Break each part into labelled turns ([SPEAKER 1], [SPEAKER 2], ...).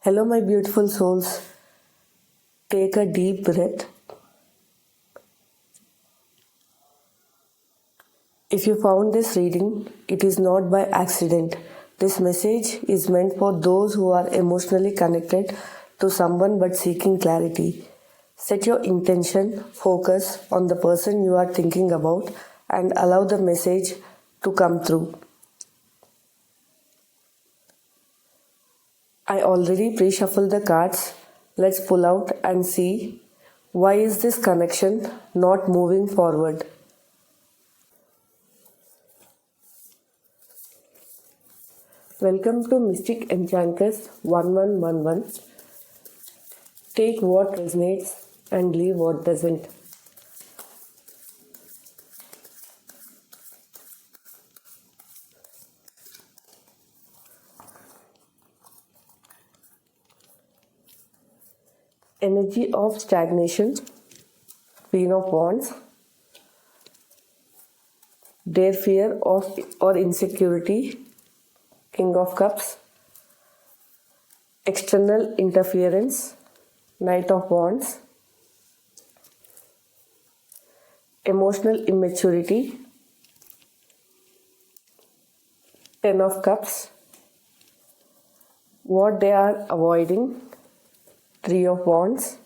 [SPEAKER 1] Hello, my beautiful souls. Take a deep breath. If you found this reading, it is not by accident. This message is meant for those who are emotionally connected to someone but seeking clarity. Set your intention, focus on the person you are thinking about, and allow the message to come through. I already pre-shuffled the cards. Let's pull out and see why is this connection not moving forward. Welcome to Mystic Enchantress 1111. Take what resonates and leave what doesn't. Energy of stagnation, Queen of Wands. Their fear of or insecurity, King of Cups. External interference, Knight of Wands. Emotional immaturity, Ten of Cups. What they are avoiding, Three of Wands.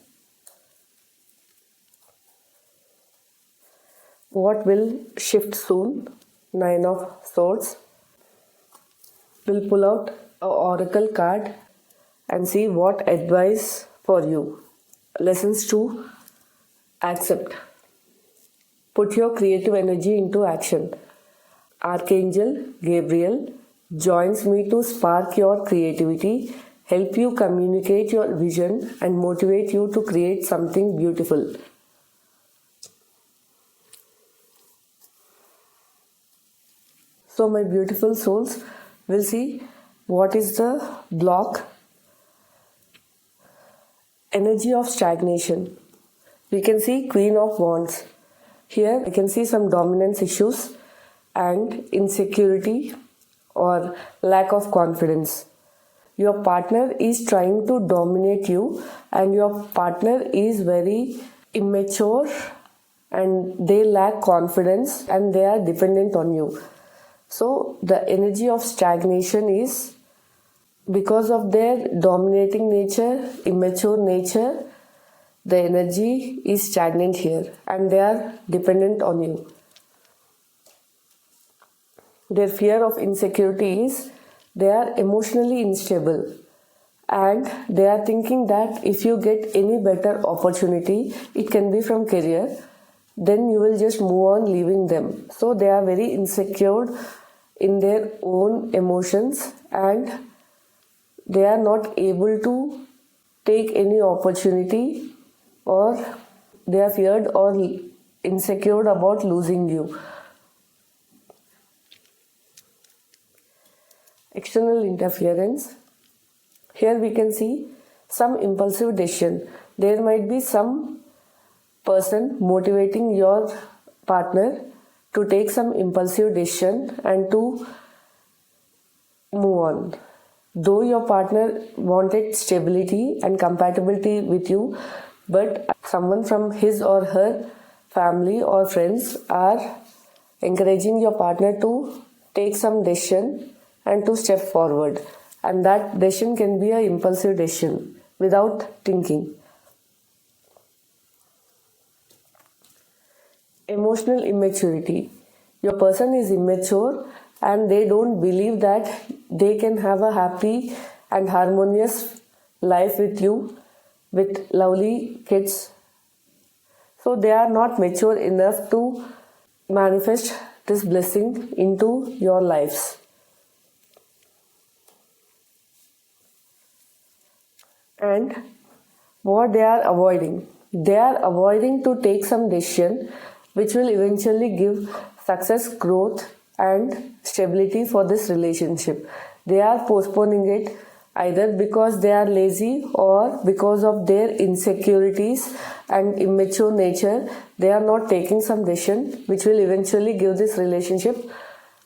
[SPEAKER 1] What will shift soon, Nine of Swords. We'll pull out an oracle card and see what advice for you. Lessons to accept. Put your creative energy into action. Archangel Gabriel joins me to spark your creativity, help you communicate your vision, and motivate you to create something beautiful. So, my beautiful souls, we'll see what is the block. Energy of stagnation. We can see Queen of Wands. Here we can see some dominance issues and insecurity or lack of confidence. Your partner is trying to dominate you and your partner is very immature and they lack confidence and they are dependent on you. So the energy of stagnation is because of their dominating nature, immature nature, the energy is stagnant here and they are dependent on you. Their fear of insecurity is they are emotionally unstable and they are thinking that if you get any better opportunity, it can be from career, then you will just move on leaving them. So they are very insecure in their own emotions and they are not able to take any opportunity or they are feared or insecure about losing you. External interference. Here we can see some impulsive decision. There might be some person motivating your partner to take some impulsive decision and to move on. Though your partner wanted stability and compatibility with you, but someone from his or her family or friends are encouraging your partner to take some decision and to step forward. And that decision can be an impulsive decision without thinking. Emotional immaturity. Your person is immature and they don't believe that they can have a happy and harmonious life with you with lovely kids. So they are not mature enough to manifest this blessing into your lives. And what they are avoiding? They are avoiding to take some decision which will eventually give success, growth and stability for this relationship. They are postponing it either because they are lazy or because of their insecurities and immature nature. They are not taking some decision which will eventually give this relationship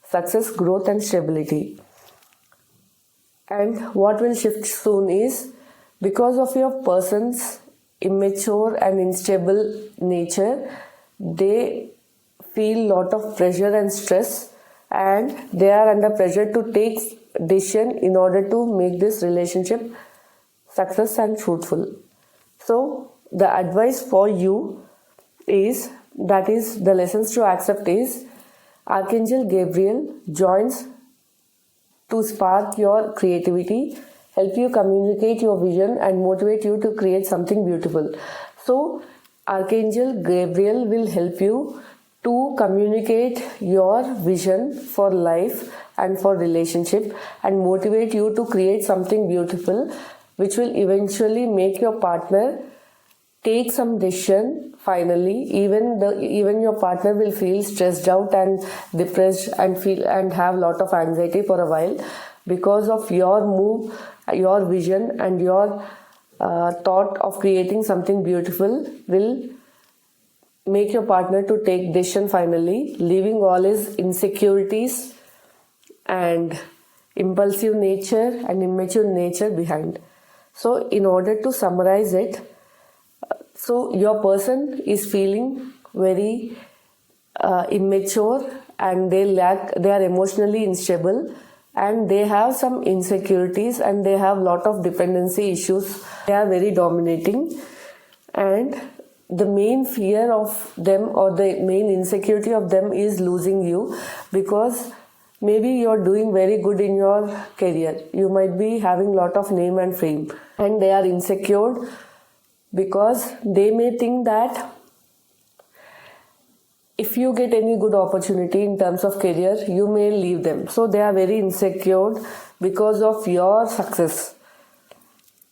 [SPEAKER 1] success, growth and stability. And what will shift soon is Because of your person's immature and unstable nature, they feel lot of pressure and stress, and they are under pressure to take decision in order to make this relationship success and fruitful. So the advice for you is, that is the lessons to accept is, Archangel Gabriel joins to spark your creativity, help you communicate your vision and motivate you to create something beautiful. So Archangel Gabriel will help you to communicate your vision for life and for relationship and motivate you to create something beautiful, which will eventually make your partner take some decision finally. Even your partner will feel stressed out and depressed and have lot of anxiety for a while, because of your move, your vision and your thought of creating something beautiful will make your partner to take decision finally, leaving all his insecurities and impulsive nature and immature nature behind. So in order to summarize it, so your person is feeling very immature, and they are emotionally unstable, and they have some insecurities, and they have lot of dependency issues. They are very dominating, and the main fear of them or the main insecurity of them is losing you, because maybe you're doing very good in your career. You might be having lot of name and fame, and they are insecure because they may think that if you get any good opportunity in terms of career, you may leave them. So they are very insecure because of your success.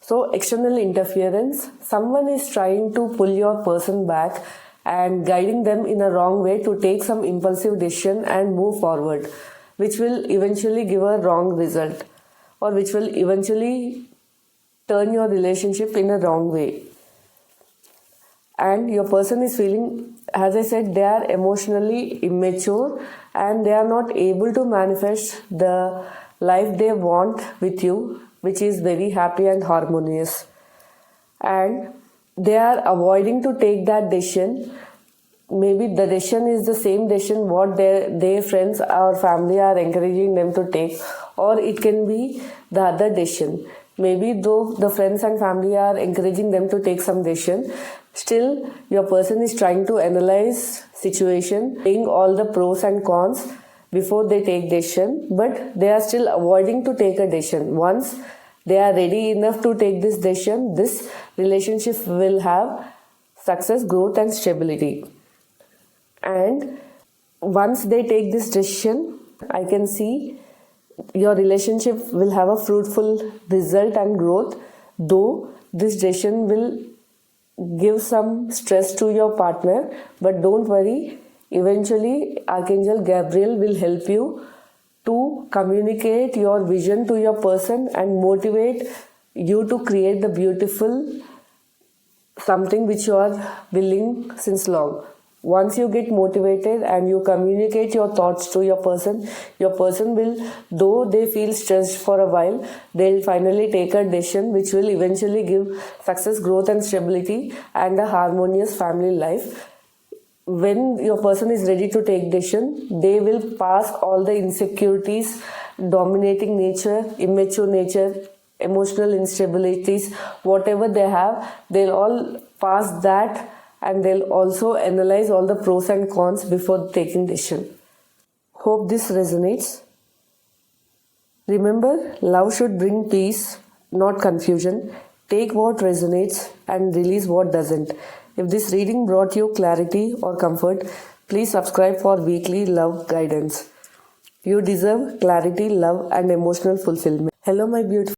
[SPEAKER 1] So external interference, someone is trying to pull your person back and guiding them in a wrong way to take some impulsive decision and move forward, which will eventually give a wrong result, or which will eventually turn your relationship in a wrong way. And your person is feeling, as I said, they are emotionally immature and they are not able to manifest the life they want with you, which is very happy and harmonious. And they are avoiding to take that decision. Maybe the decision is the same decision what their friends or family are encouraging them to take, or it can be the other decision. Maybe though the friends and family are encouraging them to take some decision, still your person is trying to analyze situation, weighing all the pros and cons before they take decision, but they are still avoiding to take a decision. Once they are ready enough to take this decision, this relationship will have success, growth and stability. And once they take this decision, I can see your relationship will have a fruitful result and growth, though this decision will give some stress to your partner. But don't worry, eventually Archangel Gabriel will help you to communicate your vision to your person and motivate you to create the beautiful something which you are willing since long. Once you get motivated and you communicate your thoughts to your person will, though they feel stressed for a while, they'll finally take a decision which will eventually give success, growth and stability and a harmonious family life. When your person is ready to take decision, they will pass all the insecurities, dominating nature, immature nature, emotional instabilities, whatever they have, they'll all pass that, and they'll also analyze all the pros and cons before taking decision. Hope this resonates. Remember, love should bring peace, not confusion. Take what resonates and release what doesn't. If this reading brought you clarity or comfort, please subscribe for weekly love guidance. You deserve clarity, love and emotional fulfillment. Hello my beautiful